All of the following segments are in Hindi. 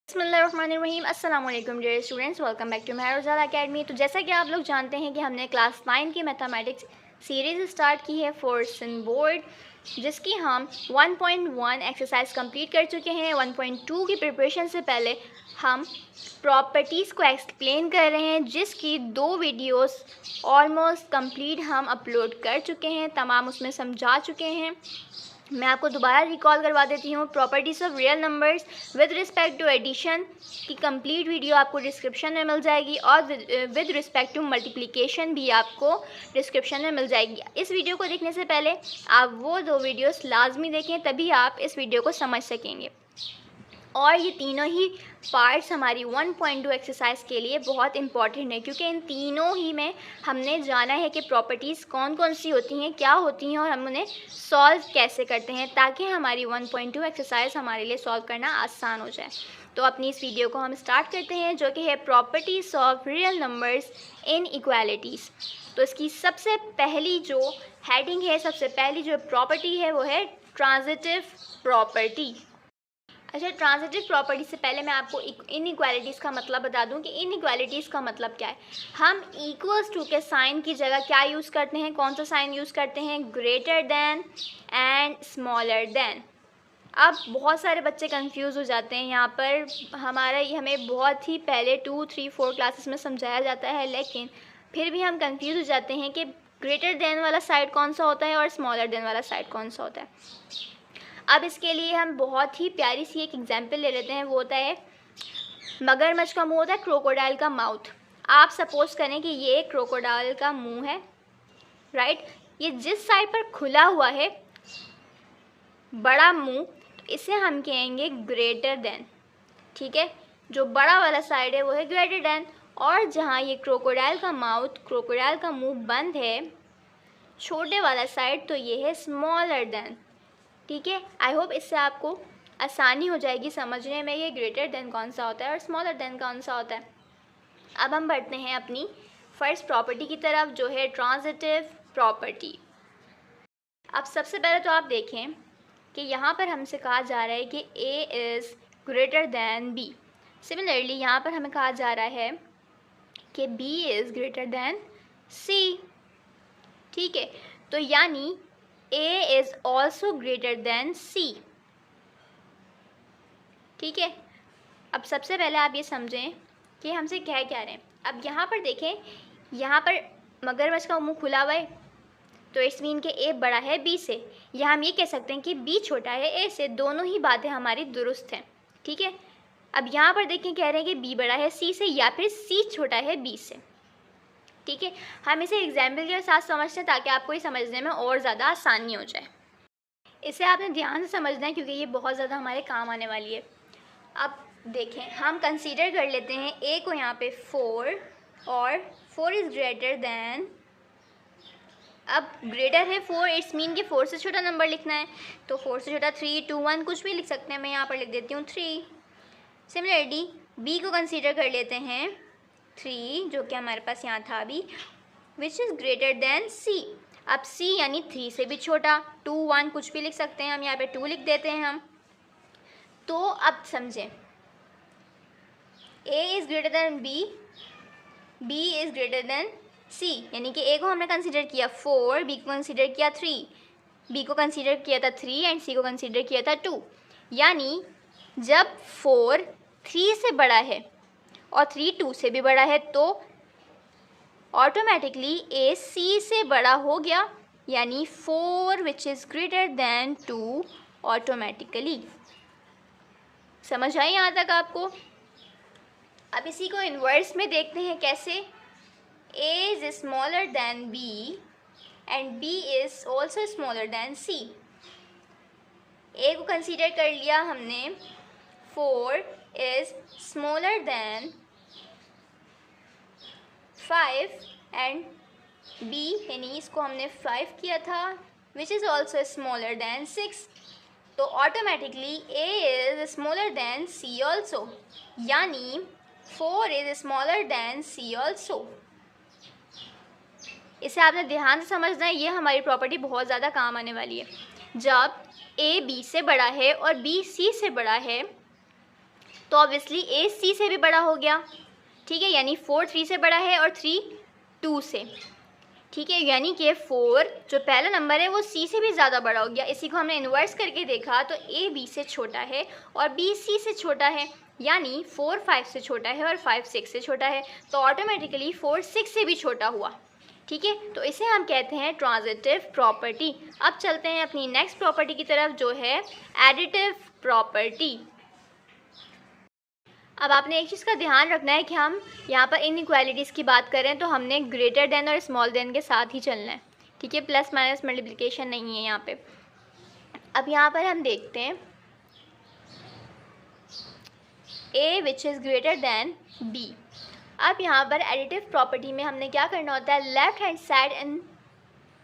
बिस्मिल्लाहिर्रहमानिर्रहीम अस्सलाम वालेकुम dear students, welcome back to Mehruzal academy. तो जैसा कि आप लोग जानते हैं कि हमने क्लास 9 की मैथमेटिक्स सीरीज़ स्टार्ट की है फॉर सन बोर्ड, जिसकी हम 1.1 एक्सरसाइज कंप्लीट कर चुके हैं। 1.2 की प्रिपरेशन से पहले हम प्रॉपर्टीज़ को एक्सप्लेन कर रहे हैं, जिसकी 2 वीडियोस ऑलमोस्ट कंप्लीट हम अपलोड कर चुके हैं, तमाम उसमें समझा चुके हैं। मैं आपको दोबारा रिकॉल करवा देती हूँ। Properties of real numbers with respect to addition की कंप्लीट वीडियो आपको डिस्क्रिप्शन में मिल जाएगी, और विद रिस्पेक्ट टू मल्टीप्लिकेशन भी आपको डिस्क्रिप्शन में मिल जाएगी। इस वीडियो को देखने से पहले आप वो 2 वीडियोस लाजमी देखें, तभी आप इस वीडियो को समझ सकेंगे। और ये तीनों ही पार्ट्स हमारी 1.2 एक्सरसाइज के लिए बहुत इंपॉर्टेंट है, क्योंकि इन तीनों ही में हमने जाना है कि प्रॉपर्टीज़ कौन कौन सी होती हैं, क्या होती हैं, और हम उन्हें सॉल्व कैसे करते हैं, ताकि हमारी 1.2 एक्सरसाइज हमारे लिए सॉल्व करना आसान हो जाए। तो अपनी इस वीडियो को हम स्टार्ट करते हैं, जो कि है properties of real numbers in equalities. तो इसकी सबसे पहली जो हेडिंग है, सबसे पहली जो प्रॉपर्टी है, वो है ट्रांजिटिव प्रॉपर्टी। अच्छा, ट्रांजिटिव प्रॉपर्टी से पहले मैं आपको इनइक्वालिटीज़ का मतलब बता दूं कि इनइक्वालिटीज़ का मतलब क्या है। हम इक्वल्स टू के साइन की जगह क्या यूज़ करते हैं, कौन सा साइन यूज़ करते हैं? Greater than and smaller than. अब बहुत सारे बच्चे कंफ्यूज हो जाते हैं यहाँ पर। हमें बहुत ही पहले 2, 3, 4 क्लासेस में समझाया जाता है, लेकिन फिर भी हम कंफ्यूज हो जाते हैं कि ग्रेटर देन वाला साइड कौन सा होता है और स्मॉलर देन वाला साइड कौन सा होता है। अब इसके लिए हम बहुत ही प्यारी सी एक एग्जांपल ले लेते हैं। वो होता है मगरमच्छ का मुंह होता है क्रोकोडाइल का माउथ। आप सपोज करें कि ये क्रोकोडाइल का मुंह है, राइट। ये जिस साइड पर खुला हुआ है बड़ा मुंह, तो इसे हम कहेंगे ग्रेटर देन, ठीक है। जो बड़ा वाला साइड है वो है ग्रेटर देन, और जहाँ ये क्रोकोडाइल का माउथ, क्रोकोडाइल का मुंह बंद है, छोटे वाला साइड, तो ये है स्मॉलर देन, ठीक है। आई होप इससे आपको आसानी हो जाएगी समझने में ये ग्रेटर देन कौन सा होता है और स्मॉलर देन कौन सा होता है। अब हम बढ़ते हैं अपनी फर्स्ट प्रॉपर्टी की तरफ, जो है ट्रांजिटिव प्रॉपर्टी। अब सबसे पहले तो आप देखें कि यहाँ पर हमसे कहा जा रहा है कि A is greater than B। Similarly यहाँ पर हमें कहा जा रहा है कि B is greater then C, ठीक है। तो यानी A is also greater than C, ठीक है। अब सबसे पहले आप ये समझें कि हमसे कह क्या रहे हैं। अब यहाँ पर देखें, यहाँ पर मगरमच्छ का मुंह खुला हुआ है, तो इट्स मीन कि A बड़ा है B से, या हम ये कह सकते हैं कि B छोटा है A से। दोनों ही बातें हमारी दुरुस्त हैं, ठीक है। अब यहाँ पर देखें, कह रहे हैं कि B बड़ा है C से, या फिर C छोटा है B से, ठीक है। हम इसे एग्जाम्पल के साथ समझते हैं ताकि आपको ये समझने में और ज़्यादा आसानी हो जाए। इसे आपने ध्यान से समझना है, क्योंकि ये बहुत ज़्यादा हमारे काम आने वाली है। अब देखें, हम कंसीडर कर लेते हैं A को यहाँ पे 4, और 4 इज़ ग्रेटर दैन, अब ग्रेटर है 4, इट्स मीन कि 4 से छोटा नंबर लिखना है, तो 4 से छोटा 3, 2, 1 कुछ भी लिख सकते हैं। मैं यहाँ पर लिख देती हूँ 3। सिमिलरली B को कंसीडर कर लेते हैं 3, जो कि हमारे पास यहाँ था अभी, विच इज़ ग्रेटर दैन C। अब C यानी 3 से भी छोटा, 2, 1 कुछ भी लिख सकते हैं। हम यहाँ पे 2 लिख देते हैं हम। तो अब समझें, A is greater than B, B is greater then C, यानी कि A को हमने कंसीडर किया 4, B को कंसीडर किया 3, B को कंसीडर किया था 3 एंड C को कंसीडर किया था 2। यानी जब 4 3 से बड़ा है और 3 2 से भी बड़ा है, तो ऑटोमेटिकली A C से बड़ा हो गया, यानी 4 विच इज़ ग्रेटर दैन 2 ऑटोमेटिकली। समझ आई यहाँ तक आपको? अब इसी को इन्वर्स में देखते हैं कैसे। A is smaller than B and B is also smaller than C। A को कंसीडर कर लिया हमने 4 is smaller then 5 and B यानी इसको हमने 5 किया था, which is also smaller than 6। तो automatically A is smaller then C also, यानी 4 is smaller then C also. इसे आपने ध्यान से समझना है, ये हमारी प्रॉपर्टी बहुत ज़्यादा काम आने वाली है। जब A B से बड़ा है और B C से बड़ा है, तो ऑब्वियसली ए सी से भी बड़ा हो गया, ठीक है, यानी 4 3 से बड़ा है और 3 2 से, ठीक है, यानी कि 4 जो पहला नंबर है वो सी से भी ज़्यादा बड़ा हो गया। इसी को हमने इन्वर्स करके देखा तो ए बी से छोटा है और बी सी से छोटा है, यानी 4 5 से छोटा है और 5 6 से छोटा है, तो ऑटोमेटिकली 4 6 से भी छोटा हुआ, ठीक है। तो इसे हम कहते हैं ट्रांजिटिव प्रॉपर्टी। अब चलते हैं अपनी नेक्स्ट प्रॉपर्टी की तरफ जो है एडिटिव प्रॉपर्टी। अब आपने एक चीज़ का ध्यान रखना है कि हम यहाँ पर इनइक्वालिटीज़ की बात करें तो हमने ग्रेटर देन और स्मॉल देन के साथ ही चलना है, ठीक है, प्लस माइनस मल्टीप्लिकेशन नहीं है यहाँ पे। अब यहाँ पर हम देखते हैं a which is greater than b। अब यहाँ पर एडिटिव प्रॉपर्टी में हमने क्या करना होता है, left hand side and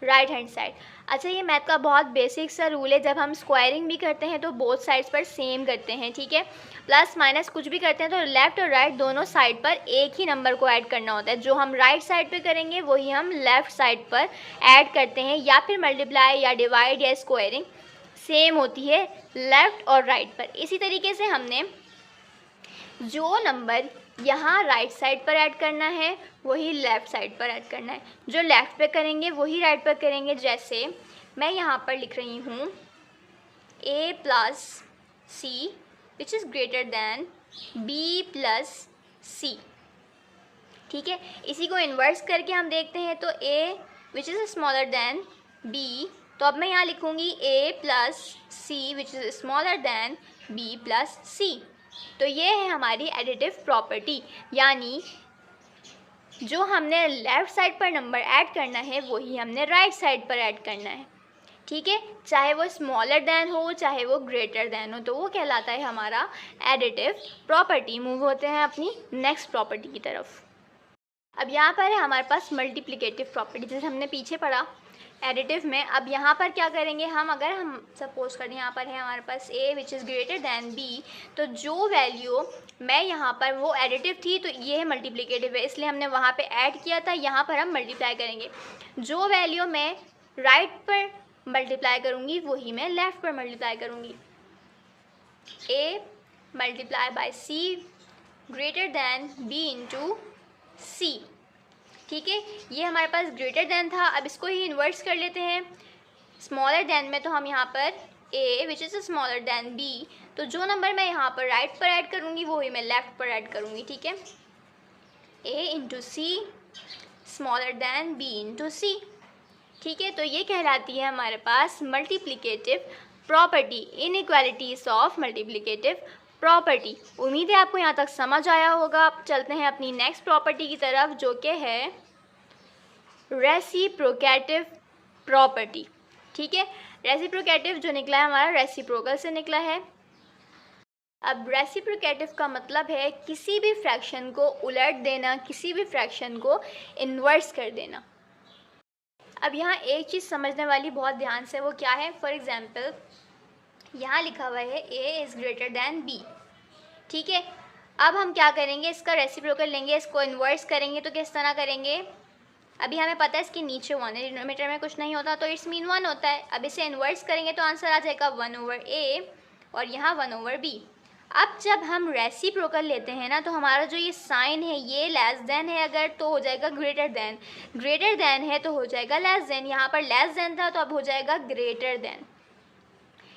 right hand side. अच्छा, ये मैथ का बहुत बेसिक सा रूल है, जब हम स्क्वायरिंग भी करते हैं तो बोथ साइड्स पर सेम करते हैं, ठीक है, प्लस माइनस कुछ भी करते हैं तो लेफ़्ट और राइट दोनों साइड पर एक ही नंबर को ऐड करना होता है। जो हम राइट साइड पे करेंगे वही हम लेफ़्ट साइड पर ऐड करते हैं, या फिर मल्टीप्लाई या डिवाइड या स्क्वायरिंग सेम होती है लेफ़्ट और राइट पर। इसी तरीके से हमने जो नंबर यहाँ राइट साइड पर ऐड करना है वही लेफ़्ट साइड पर ऐड करना है, जो लेफ़्ट पे करेंगे वही राइट पर करेंगे। जैसे मैं यहाँ पर लिख रही हूँ a plus C which is greater than b plus C, ठीक है। इसी को इन्वर्स करके हम देखते हैं तो a which is smaller than b, तो अब मैं यहाँ लिखूँगी a plus C which is smaller than b plus C. तो ये है हमारी एडिटिव प्रॉपर्टी, यानी जो हमने लेफ़्ट साइड पर नंबर ऐड करना है वही हमने राइट साइड पर ऐड करना है, ठीक है, चाहे वो स्मॉलर दैन हो चाहे वो ग्रेटर दैन हो, तो वो कहलाता है हमारा एडिटिव प्रॉपर्टी। मूव होते हैं अपनी नेक्स्ट प्रॉपर्टी की तरफ। अब यहाँ पर है हमारे पास मल्टीप्लिकेटिव प्रॉपर्टी, जैसे हमने पीछे पढ़ा एडिटिव में। अब यहाँ पर क्या करेंगे हम, अगर हम सपोज करें यहाँ पर है हमारे पास a which is greater than b, तो जो वैल्यू मैं यहाँ पर वो एडिटिव थी तो ये है मल्टीप्लिकेटिव है, इसलिए हमने वहाँ पे ऐड किया था, यहाँ पर हम मल्टीप्लाई करेंगे। जो वैल्यू मैं राइट पर मल्टीप्लाई करूँगी वही मैं लेफ़्ट पर मल्टीप्लाई करूँगी। a multiply by c greater than b into c, ठीक है, ये हमारे पास ग्रेटर दैन था। अब इसको ही इन्वर्स कर लेते हैं स्मॉलर दैन में, तो हम यहाँ पर a which is smaller than b, तो जो नंबर मैं यहाँ पर राइट पर ऐड करूँगी वही मैं लेफ़्ट पर ऐड करूँगी, ठीक है, a into C smaller than b into C, ठीक है। तो ये कहलाती है हमारे पास multiplicative property, inequalities of multiplicative property. उम्मीद है आपको यहाँ तक समझ आया होगा। अब चलते हैं अपनी नेक्स्ट प्रॉपर्टी की तरफ जो कि है रेसिप्रोकेटिव प्रॉपर्टी, ठीक है। रेसिप्रोकेटिव जो निकला है हमारा रेसिप्रोकल से निकला है। अब रेसिप्रोकेटिव का मतलब है किसी भी फ्रैक्शन को उलट देना, किसी भी फ्रैक्शन को इन्वर्स कर देना। अब यहाँ एक चीज़ समझने वाली बहुत ध्यान से, वो क्या है, फॉर एग्जांपल यहाँ लिखा हुआ है a is greater than b, ठीक है। अब हम क्या करेंगे, इसका रेसिप्रोकल लेंगे, इसको इन्वर्स करेंगे, तो किस तरह करेंगे, अभी हमें पता है इसके नीचे 1 है, डिनोमिनेटर में कुछ नहीं होता तो इट्स मीन 1 होता है। अब इसे इन्वर्स करेंगे तो आंसर आ जाएगा 1/a और यहाँ 1/b। अब जब हम रेसिप्रोकल लेते हैं ना तो हमारा जो ये साइन है ये लेस देन है अगर, तो हो जाएगा ग्रेटर देन, ग्रेटर देन है तो हो जाएगा लेस देन, यहाँ पर लेस देन था तो अब हो जाएगा ग्रेटर देन।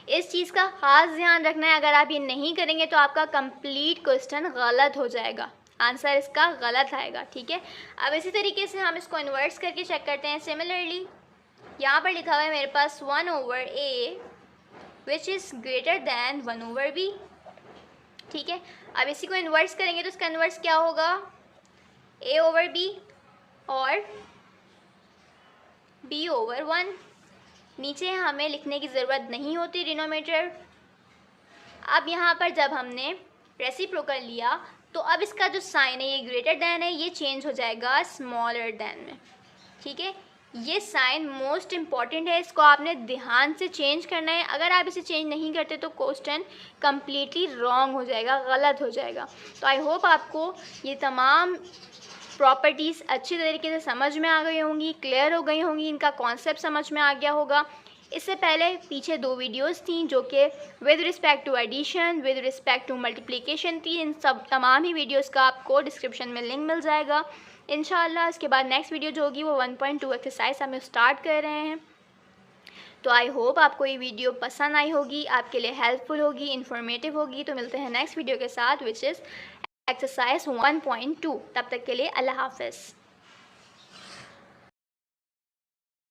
इस चीज़ का खास ध्यान रखना है, अगर आप ये नहीं करेंगे तो आपका कंप्लीट क्वेश्चन गलत हो जाएगा, आंसर इसका गलत आएगा, ठीक है। अब इसी तरीके से हम इसको इन्वर्स करके चेक करते हैं। सिमिलरली यहाँ पर लिखा हुआ है मेरे पास 1/a which is greater then 1/b, ठीक है। अब इसी को इन्वर्स करेंगे तो इसका इन्वर्स क्या होगा, a/b और b/1। नीचे हमें लिखने की ज़रूरत नहीं होती डिनोमिनेटर। अब यहाँ पर जब हमने रेसिप्रोकल लिया तो अब इसका जो साइन है ये ग्रेटर दैन है, ये चेंज हो जाएगा स्मॉलर दैन में, ठीक है। ये साइन मोस्ट इम्पॉर्टेंट है, इसको आपने ध्यान से चेंज करना है। अगर आप इसे चेंज नहीं करते तो क्वेश्चन कम्प्लीटली रॉन्ग हो जाएगा, गलत हो जाएगा। तो आई होप आपको ये तमाम प्रॉपर्टीज़ अच्छी तरीके से समझ में आ गई होंगी, क्लियर हो गई होंगी, इनका कॉन्सेप्ट समझ में आ गया होगा। इससे पहले पीछे 2 वीडियोस थी जो कि with respect to addition, with respect to multiplication थी। इन सब तमाम ही वीडियोस का आपको डिस्क्रिप्शन में लिंक मिल जाएगा इंशाल्लाह। इसके बाद नेक्स्ट वीडियो जो होगी वो 1.2 एक्सरसाइज हम स्टार्ट कर रहे हैं। तो आई होप आपको ये वीडियो पसंद आई होगी, आपके लिए हेल्पफुल होगी, इन्फॉर्मेटिव होगी। तो मिलते हैं नेक्स्ट वीडियो के साथ विच इज़ एक्सरसाइज 1.2। तब तक के लिए अल्लाह हाफ़िज़।